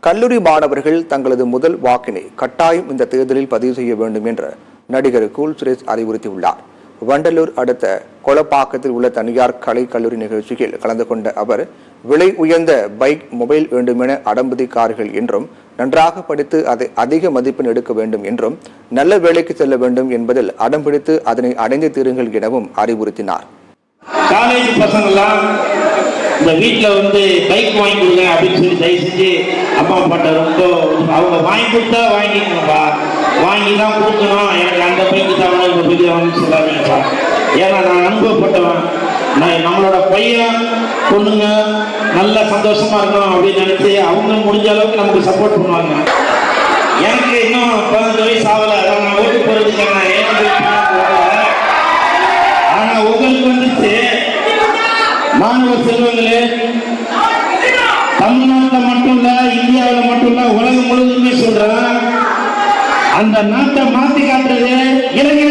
கல்லூரி மாணவர்கள் தங்களது முதல் வாக்கினை கட்டாயம் இந்த தேர்தலில் பதிவு செய்ய வேண்டும் என்று நடிகர் கூல் சுரேஷ் அறிவுறுத்தியுள்ளார். வண்டலூர் அடுத்த கொளப்பாக்கத்தில் உள்ள தனியார் கலை கல்லூரி நிகழ்ச்சியில் கலந்து கொண்ட அவர், விலை உயர்ந்த பைக், மொபைல் வேண்டுமென அடம்பிடிக்கார்கள் என்றும், நன்றாக படித்து அதை அதிக மதிப்பெண் எடுக்க வேண்டும் என்றும், நல்ல வேலைக்கு செல்ல வேண்டும் என்பதில் அடம்பிடித்து அதனை அடைந்து தீருங்கள் எனவும் அறிவுறுத்தினார். காலேஜ் பசங்களாம் இந்த வீட்டில் பைக் வாங்கி கொடுங்க அப்படின்னு சொல்லி தயவு செஞ்சு அம்மா அப்பாட்ட ரொம்ப அவங்க வாங்கி கொடுத்தா வாங்கிக்கணும்பா, வாங்கி தான் கொடுக்கணும், எனக்கு அந்த பைக்கு தான் இந்த பைக்கு வாங்கி சொல்லாதீங்கப்பா. ஏன்னா நான் அனுபவப்பட்டவன். நம்மளோட பையன் பொண்ணுங்க நல்ல சந்தோஷமா இருக்கணும் அப்படின்னு நினைச்சு அவங்க முடிஞ்ச அளவுக்கு நமக்கு சப்போர்ட் பண்ணுவாங்க. எனக்கு இன்னும் 15 வயசு ஆகலை, அதான் நான் ஓட்டு போறதுக்கான ஆனா உங்களுக்கு மாணவ செல்வங்களே, தமிழ்நாட்டில் மட்டும் இல்ல, இந்தியாவில் மட்டும் இல்ல, உலகம் முழுவதுமே சொல்றேன், அந்த நாட்டை மாத்தி காட்டுறது இளைஞர்கள்.